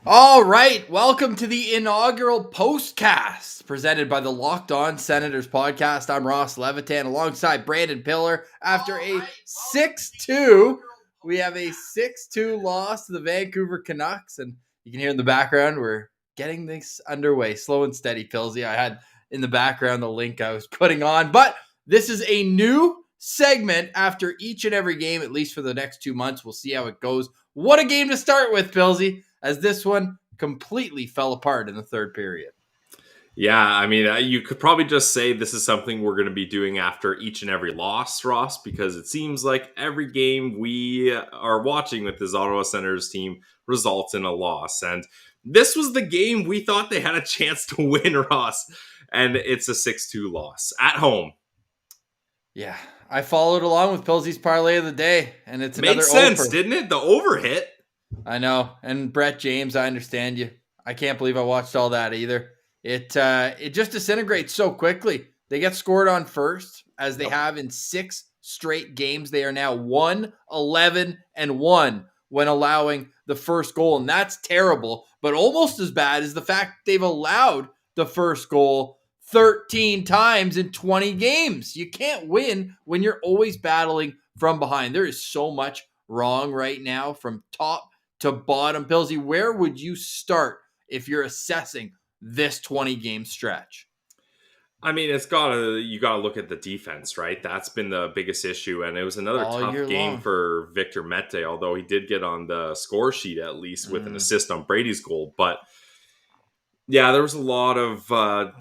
All right, welcome to the inaugural POSTCAST presented by the Locked On Senators podcast. I'm Ross Levitan alongside Brandon Piller. After a 6-2, we have a 6-2 loss to the Vancouver Canucks, and you can hear in the background we're getting this underway, slow and steady. Pillsy, I had in the background the link I was putting on, but this is a new segment after each and every game, at least for the next 2 months. We'll see how it goes. What a game to start with, Pillsy, as this one completely fell apart in the third period. Yeah, I mean, you could probably just say this is something we're going to be doing after each and every loss, Ross, because it seems like every game we are watching with this Ottawa Senators team results in a loss. And this was the game we thought they had a chance to win, Ross. And it's a 6-2 loss at home. Yeah, I followed along with Pilsy's parlay of the day, and it's another Made sense, over. didn't it? The over hit. I know. And Brett James, I understand you. I can't believe I watched all that either. It just disintegrates so quickly. They get scored on first, as they have in 6 straight games. They are now 1-11-1 when allowing the first goal, and that's terrible. But almost as bad is the fact they've allowed the first goal 13 times in 20 games. You can't win when you're always battling from behind. There is so much wrong right now from top to bottom. Pillsy, where would you start if you're assessing this 20-game stretch? I mean, you gotta look at the defense, right? That's been the biggest issue, and it was another tough game for Victor Mete, although he did get on the score sheet at least with an assist on Brady's goal. But yeah, there was a lot of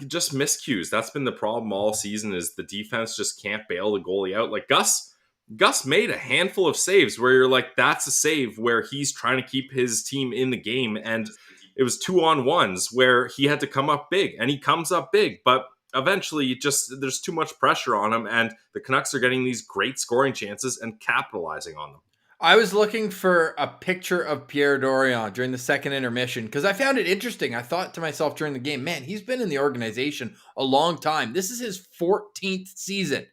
just miscues. That's been the problem all season, is the defense just can't bail the goalie out. Like Gus made a handful of saves where you're like, that's a save where he's trying to keep his team in the game, and it was 2-on-1s where he had to come up big, and he comes up big, but eventually there's too much pressure on him, and the Canucks are getting these great scoring chances and capitalizing on them. I was looking for a picture of Pierre Dorion during the second intermission because I found it interesting. I thought to myself during the game, man, he's been in the organization a long time. This is his 14th season.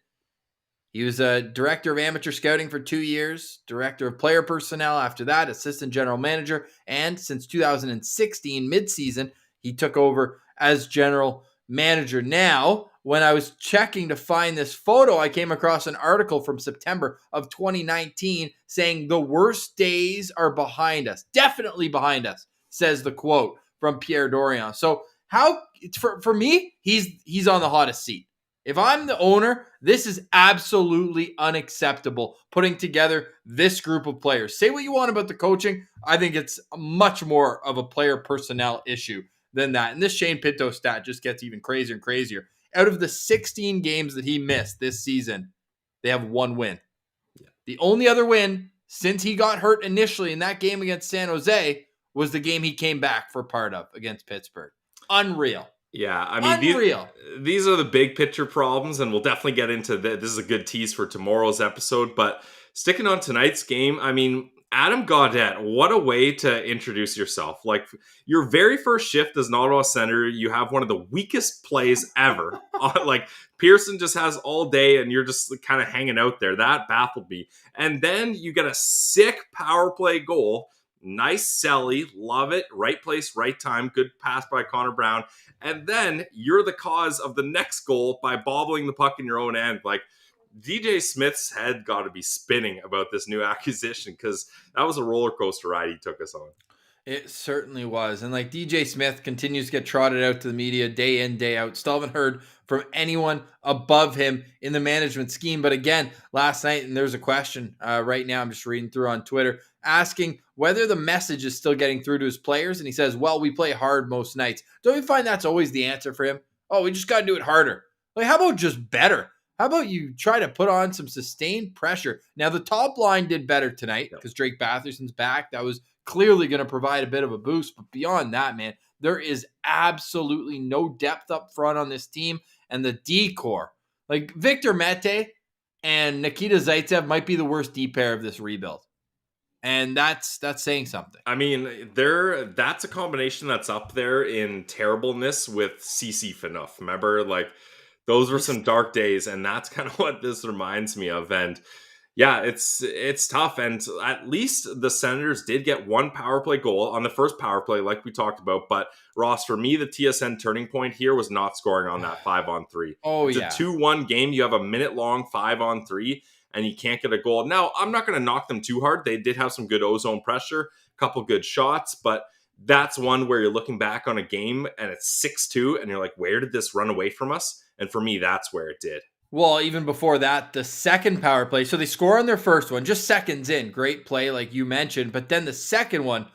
He was a director of amateur scouting for 2 years, director of player personnel after that, assistant general manager, and since 2016 midseason, he took over as general manager. Now, when I was checking to find this photo, I came across an article from September of 2019 saying the worst days are behind us. Definitely behind us, says the quote from Pierre Dorion. So for me, he's on the hottest seat. If I'm the owner, this is absolutely unacceptable, putting together this group of players. Say what you want about the coaching. I think it's much more of a player personnel issue than that. And this Shane Pinto stat just gets even crazier and crazier. Out of the 16 games that he missed this season, they have 1 win. Yeah. The only other win since he got hurt initially in that game against San Jose was the game he came back for part of against Pittsburgh. Unreal. Yeah, I mean, these are the big picture problems, and we'll definitely get into this. This is a good tease for tomorrow's episode, but sticking on tonight's game, I mean, Adam Gaudette, what a way to introduce yourself. Like, your very first shift as an Ottawa Senator, you have one of the weakest plays ever. Like, Pearson just has all day, and you're just kind of hanging out there. That baffled me. And then you get a sick power play goal. Nice celly, love it. Right place, right time. Good pass by Connor Brown. And then you're the cause of the next goal by bobbling the puck in your own end. Like, DJ Smith's head got to be spinning about this new acquisition, because that was a roller coaster ride he took us on. It certainly was. And like DJ Smith continues to get trotted out to the media day in, day out. Still haven't heard from anyone above him in the management scheme. But again, last night, and there's a question right now, I'm just reading through on Twitter, asking whether the message is still getting through to his players. And he says, well, we play hard most nights. Don't you find that's always the answer for him? Oh, we just got to do it harder. Like, how about just better? How about you try to put on some sustained pressure? Now, the top line did better tonight because Drake Batherson's back. That was clearly going to provide a bit of a boost. But beyond that, man, there is absolutely no depth up front on this team. And the D-core, like Victor Mete and Nikita Zaitsev might be the worst D pair of this rebuild. And that's saying something. I mean, that's a combination that's up there in terribleness with CC Phaneuf. Remember, like, those were some dark days, and that's kind of what this reminds me of. And Yeah, it's tough, and at least the Senators did get one power play goal on the first power play, like we talked about. But Ross, for me, the TSN turning point here was not scoring on that 5-on-3. Oh It's a yeah. 2-1 game. You have a minute long 5-on-3, and you can't get a goal. Now, I'm not going to knock them too hard. They did have some good ozone pressure, a couple good shots, but that's one where you're looking back on a game and it's 6-2, and you're like, where did this run away from us? And for me, that's where it did. Well, even before that, the second power play. So they score on their first one, just seconds in. Great play, like you mentioned. But then the second one,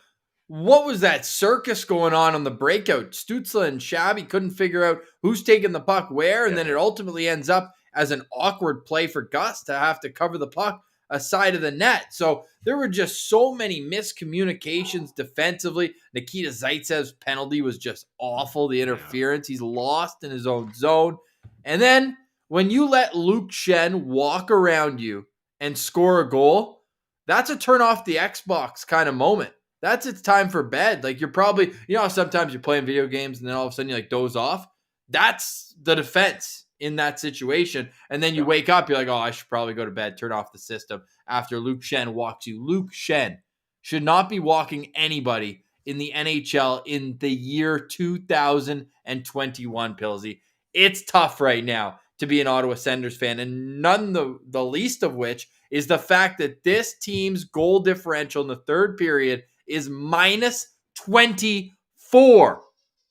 what was that circus going on the breakout? Stützle and Shabby couldn't figure out who's taking the puck where. And then it ultimately ends up as an awkward play for Gus to have to cover the puck aside of the net. So there were just so many miscommunications defensively. Nikita Zaitsev's penalty was just awful. The interference, he's lost in his own zone. And then when you let Luke Schenn walk around you and score a goal, that's a turn off the Xbox kind of moment. That's it's time for bed. Like you're probably, how sometimes you're playing video games and then all of a sudden you like doze off. That's the defense in that situation. And then you wake up, you're like, oh, I should probably go to bed, turn off the system after Luke Schenn walks you. Luke Schenn should not be walking anybody in the NHL in the year 2021, Pilsy. It's tough right now to be an Ottawa Senators fan, and none the least of which is the fact that this team's goal differential in the third period is minus 24.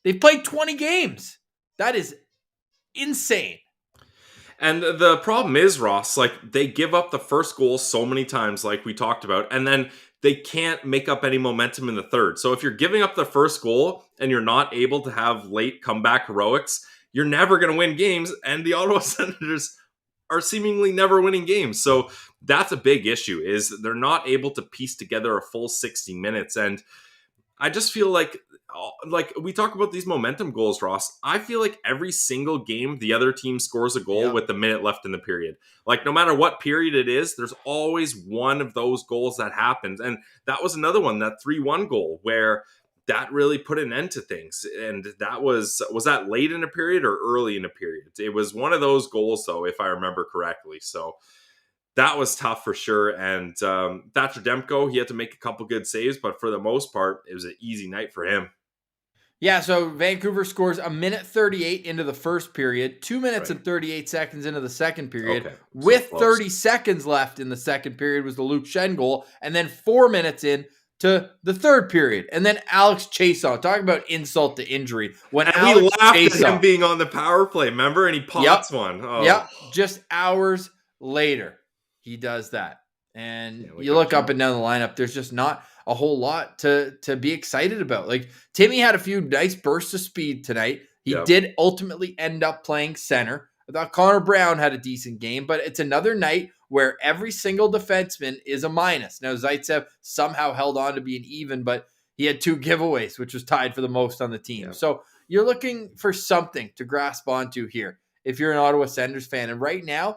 They've played 20 games. That is insane. And the problem is, Ross, like they give up the first goal so many times, like we talked about, and then they can't make up any momentum in the third. So if you're giving up the first goal and you're not able to have late comeback heroics, you're never going to win games, and the Ottawa Senators are seemingly never winning games. So that's a big issue, is they're not able to piece together a full 60 minutes. And I just feel like we talk about these momentum goals, Ross. I feel like every single game, the other team scores a goal with the minute left in the period. Like no matter what period it is, there's always one of those goals that happens. And that was another one, that 3-1 goal, where that really put an end to things. And that was that late in a period or early in a period? It was one of those goals, though, if I remember correctly. So that was tough for sure. And Thatcher Demko, he had to make a couple good saves, but for the most part, it was an easy night for him. Yeah, so Vancouver scores a minute 38 into the first period, 2 minutes and 38 seconds into the second period. Okay, so with close. 30 seconds left in the second period was the Luke Schenn goal, and then 4 minutes in to the third period. And then Alex Chason, talk about insult to injury. When and Alex we laughed Chason, at him being on the power play, remember? And he pots one. Oh. Yep, just hours later, he does that. And you look up and down the lineup, there's just not a whole lot to be excited about. Like Timmy had a few nice bursts of speed tonight. He did ultimately end up playing center. I thought Connor Brown had a decent game, but it's another night where every single defenseman is a minus. Now, Zaitsev somehow held on to being even, but he had 2 giveaways, which was tied for the most on the team. Yeah. So you're looking for something to grasp onto here if you're an Ottawa Senators fan. And right now,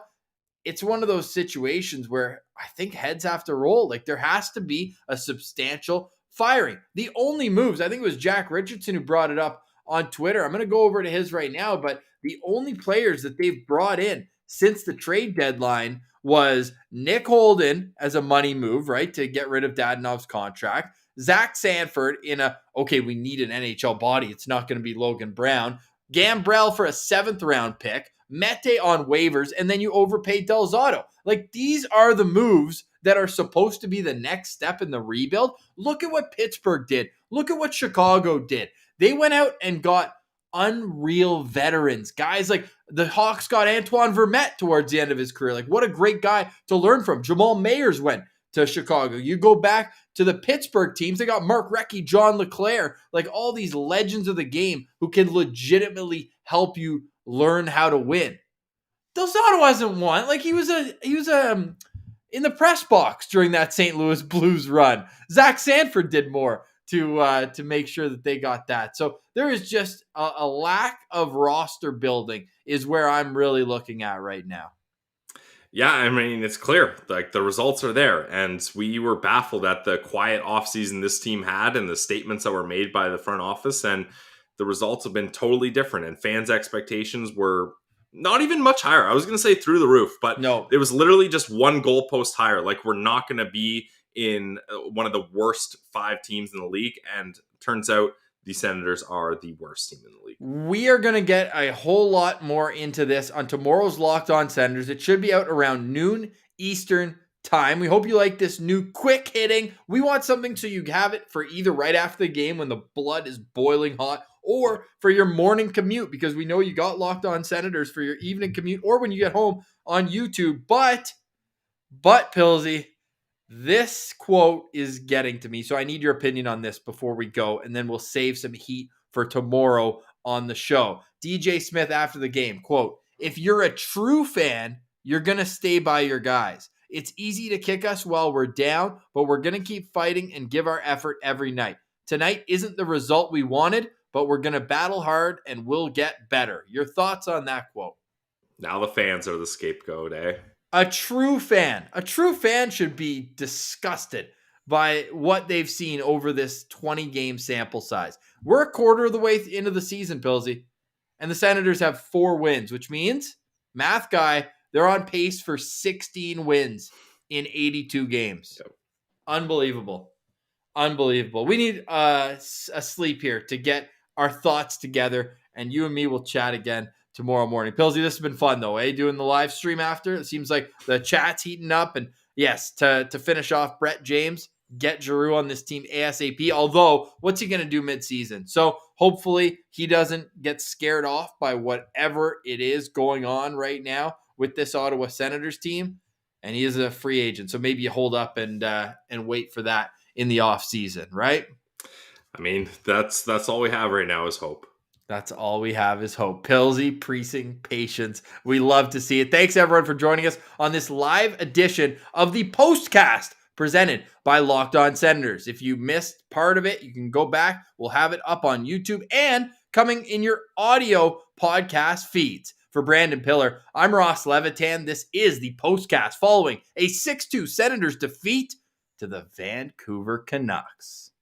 it's one of those situations where I think heads have to roll. Like there has to be a substantial firing. The only moves, I think it was Jack Richardson who brought it up on Twitter. I'm going to go over to his right now, but the only players that they've brought in since the trade deadline was Nick Holden as a money move, right, to get rid of Dadonov's contract. Zach Sanford in we need an NHL body. It's not going to be Logan Brown. Gambrell for a 7th round pick. Mete on waivers, and then you overpay Del Zotto. Like, these are the moves that are supposed to be the next step in the rebuild. Look at what Pittsburgh did. Look at what Chicago did. They went out and got unreal veterans. Guys like the Hawks got Antoine Vermette towards the end of his career. Like, what a great guy to learn from. Jamal Mayers went to Chicago. You go back to the Pittsburgh teams, they got Mark Recchi, John LeClaire, like all these legends of the game who can legitimately help you learn how to win. Del Zotto hasn't won. Like he was in the press box during that St. Louis Blues run. Zach Sanford did more to make sure that they got that. So there is just a lack of roster building is where I'm really looking at right now. Yeah, I mean, it's clear. Like, the results are there. And we were baffled at the quiet offseason this team had and the statements that were made by the front office. And the results have been totally different. And fans' expectations were not even much higher. I was going to say through the roof, but No. it was literally just one goalpost higher. Like, we're not going to be in one of the worst 5 teams in the league. And turns out the Senators are the worst team in the league. We are going to get a whole lot more into this on tomorrow's Locked On Senators. It should be out around noon Eastern time. We hope you like this new quick hitting. We want something so you have it for either right after the game when the blood is boiling hot, or for your morning commute, because we know you got Locked On Senators for your evening commute, or when you get home on YouTube. But Pilsy, this quote is getting to me, so I need your opinion on this before we go, and then we'll save some heat for tomorrow on the show. DJ Smith after the game, quote, "If you're a true fan, you're going to stay by your guys. It's easy to kick us while we're down, but we're going to keep fighting and give our effort every night. Tonight isn't the result we wanted, but we're going to battle hard and we'll get better." Your thoughts on that quote? Now the fans are the scapegoat, eh? A true fan should be disgusted by what they've seen over this 20-game sample size. We're a quarter of the way into the season, Pilsy, and the Senators have 4 wins, which means, math guy, they're on pace for 16 wins in 82 games. Yep. Unbelievable. We need a sleep here to get our thoughts together, and you and me will chat again tomorrow morning. Pilsy, this has been fun, though, eh? Doing the live stream after. It seems like the chat's heating up. And yes, to finish off, Brett James, get Giroux on this team ASAP. Although, what's he going to do midseason? So hopefully he doesn't get scared off by whatever it is going on right now with this Ottawa Senators team. And he is a free agent. So maybe you hold up and wait for that in the off season, right? I mean, that's all we have right now is hope. That's all we have is hope. Pilsy, preaching patience. We love to see it. Thanks, everyone, for joining us on this live edition of the POSTCAST presented by Locked On Senators. If you missed part of it, you can go back. We'll have it up on YouTube and coming in your audio podcast feeds. For Brandon Piller, I'm Ross Levitan. This is the POSTCAST following a 6-2 Senators defeat to the Vancouver Canucks.